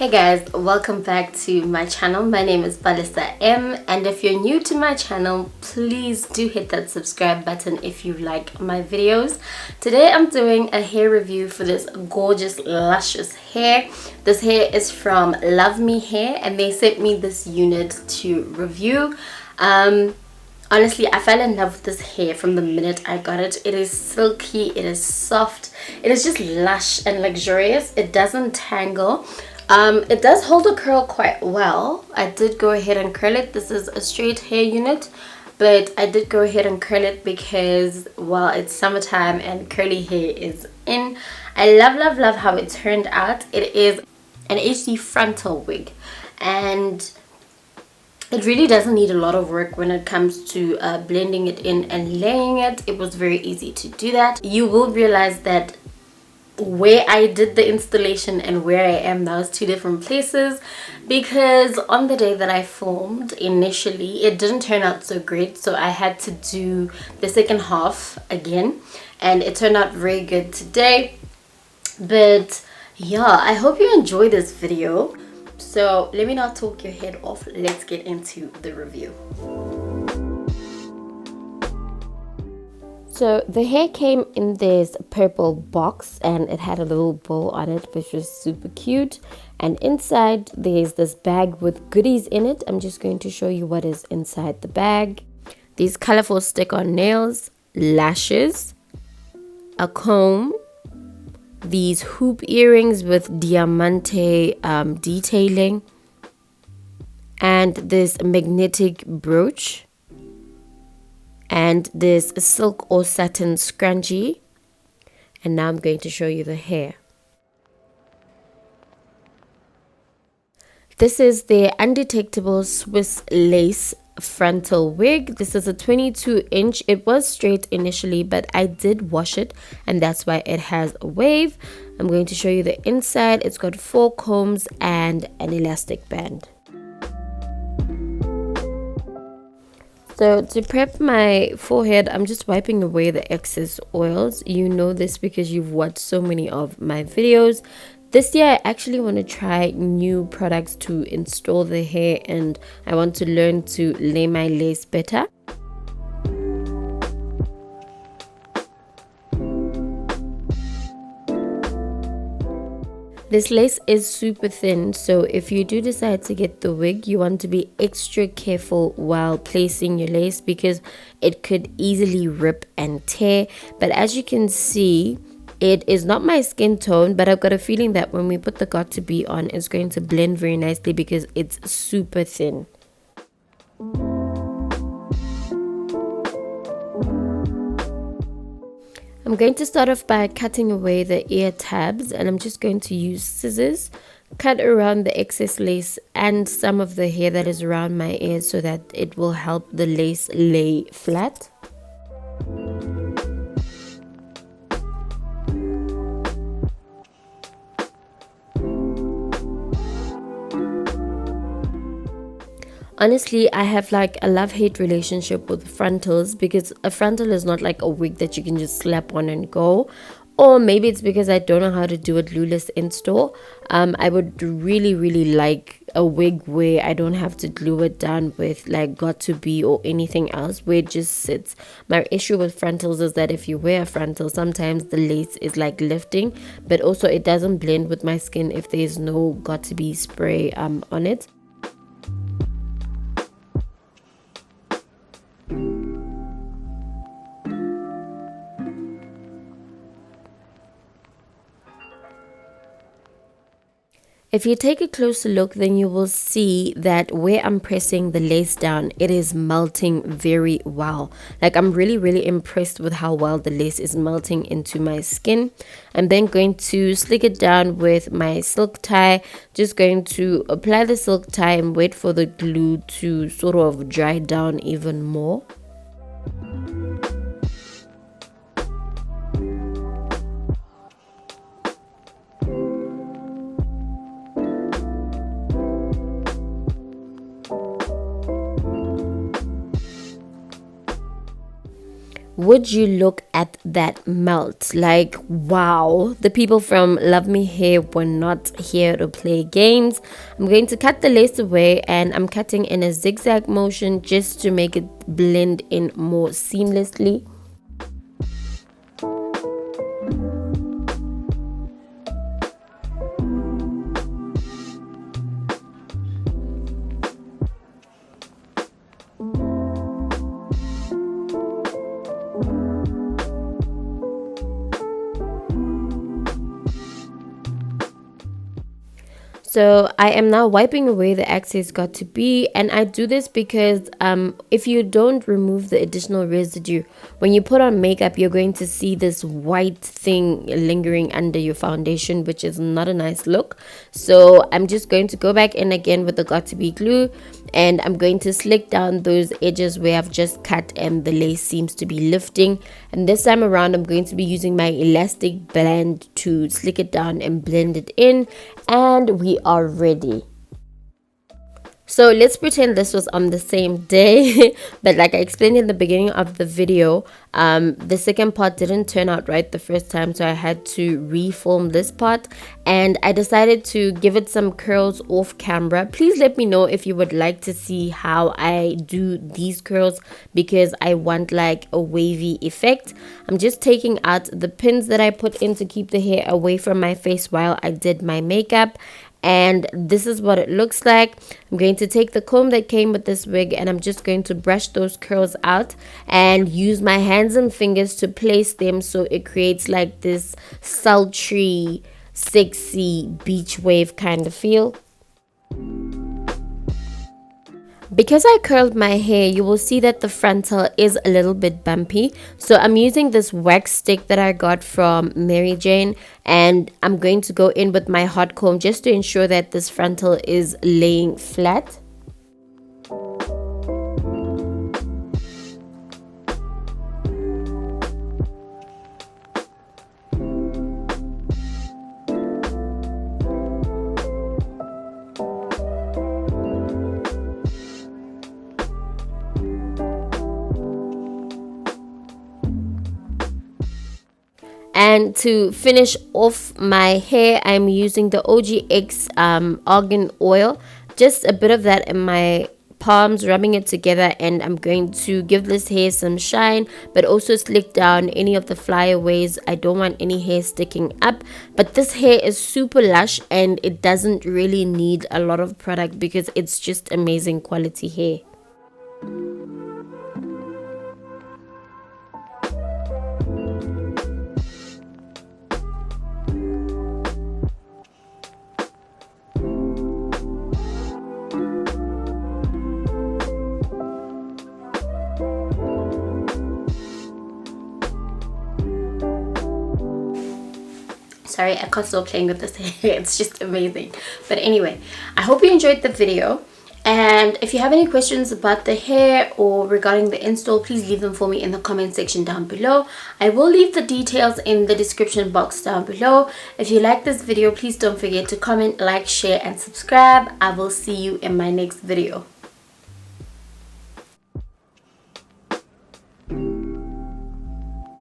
Hey guys, welcome back to my channel. My name is Palesa and if you're new to my channel, please do hit that subscribe button if you like my videos. Today I'm doing a hair review for this gorgeous luscious hair. This hair is from Luvme Hair and they sent me this unit to review. Honestly, I fell in love with this hair from the minute I got it. It is silky, it is soft, it is just lush and luxurious. It doesn't tangle. It does hold a curl quite well. I did go ahead and curl it. This is a straight hair unit, but I did go ahead and curl it because, well, it's summertime and curly hair is in. I love how it turned out. It is an HD frontal wig and it really doesn't need a lot of work when it comes to blending it in and laying it. It was very easy to do that. You will realize that where I did the installation and where I am now is two different places, because on the day that I filmed initially it didn't turn out so great, so I had to do the second half again and it turned out very good today. But yeah, I hope you enjoy this video. So let me not talk your head off, let's get into the review. So the hair came in this purple box and it had a little bow on it, which was super cute. And inside there's this bag with goodies in it. I'm just going to show you what is inside the bag. These colorful stick-on nails, lashes, a comb, these hoop earrings with diamante detailing, and this magnetic brooch, and this silk or satin scrunchie. And now I'm going to show you the hair. This is the Undetectable Swiss lace frontal wig. This is a 22-inch. It was straight initially, but I did wash it and that's why it has a wave. I'm going to show you the inside. It's got 4 combs and an elastic band. So to prep my forehead, I'm just wiping away the excess oils. You know this because you've watched so many of my videos. This year I actually want to try new products to install the hair and I want to learn to lay my lace better. This lace is super thin, so if you do decide to get the wig, you want to be extra careful while placing your lace because it could easily rip and tear. But as you can see, it is not my skin tone, but I've got a feeling that when we put the got2b on, it's going to blend very nicely because it's super thin. I'm going to start off by cutting away the ear tabs, and I'm just going to use scissors, cut around the excess lace and some of the hair that is around my ears so that it will help the lace lay flat. Honestly, I have like a love-hate relationship with frontals because a frontal is not like a wig that you can just slap on and go. Or maybe it's because I don't know how to do it glueless in store. I would really like a wig where I don't have to glue it down with like got2b or anything else, where it just sits. My issue with frontals is that if you wear a frontal, sometimes the lace is like lifting, but also it doesn't blend with my skin if there's no got2b spray on it. If you take a closer look, then you will see that where I'm pressing the lace down, it is melting very well. Like I'm really impressed with how well the lace is melting into my skin. I'm then going to slick it down with my silk tie. Just going to apply the silk tie and wait for the glue to sort of dry down even more. Would you look at that melt? Like, wow, the people from Luvme Hair were not here to play games. I'm going to cut the lace away, and I'm cutting in a zigzag motion just to make it blend in more seamlessly. So I am now wiping away the excess got to be, and I do this because if you don't remove the additional residue, when you put on makeup, you're going to see this white thing lingering under your foundation, which is not a nice look. So I'm just going to go back in again with the got to be glue, and I'm going to slick down those edges where I've just cut and the lace seems to be lifting. And this time around, I'm going to be using my elastic band to slick it down and blend it in, and we are ready. So let's pretend this was on the same day, but like I explained in the beginning of the video, the second part didn't turn out right the first time, so I had to reform this part, and I decided to give it some curls off camera. Please let me know if you would like to see how I do these curls, because I want like a wavy effect. I'm just taking out the pins that I put in to keep the hair away from my face while I did my makeup. And this is what it looks like. I'm going to take the comb that came with this wig, and I'm just going to brush those curls out and use my hands and fingers to place them so it creates like this sultry, sexy beach wave kind of feel. Because I curled my hair, you will see that the frontal is a little bit bumpy. So I'm using this wax stick that I got from Mary Jane, and I'm going to go in with my hot comb just to ensure that this frontal is laying flat. And to finish off my hair, I'm using the OGX argan oil, just a bit of that in my palms, rubbing it together, and I'm going to give this hair some shine, but also slick down any of the flyaways. I don't want any hair sticking up, but this hair is super lush and it doesn't really need a lot of product because it's just amazing quality hair. Sorry, I can't stop playing with this hair. It's just amazing. But anyway, I hope you enjoyed the video. And if you have any questions about the hair or regarding the install, please leave them for me in the comment section down below. I will leave the details in the description box down below. If you like this video, please don't forget to comment, like, share, and subscribe. I will see you in my next video.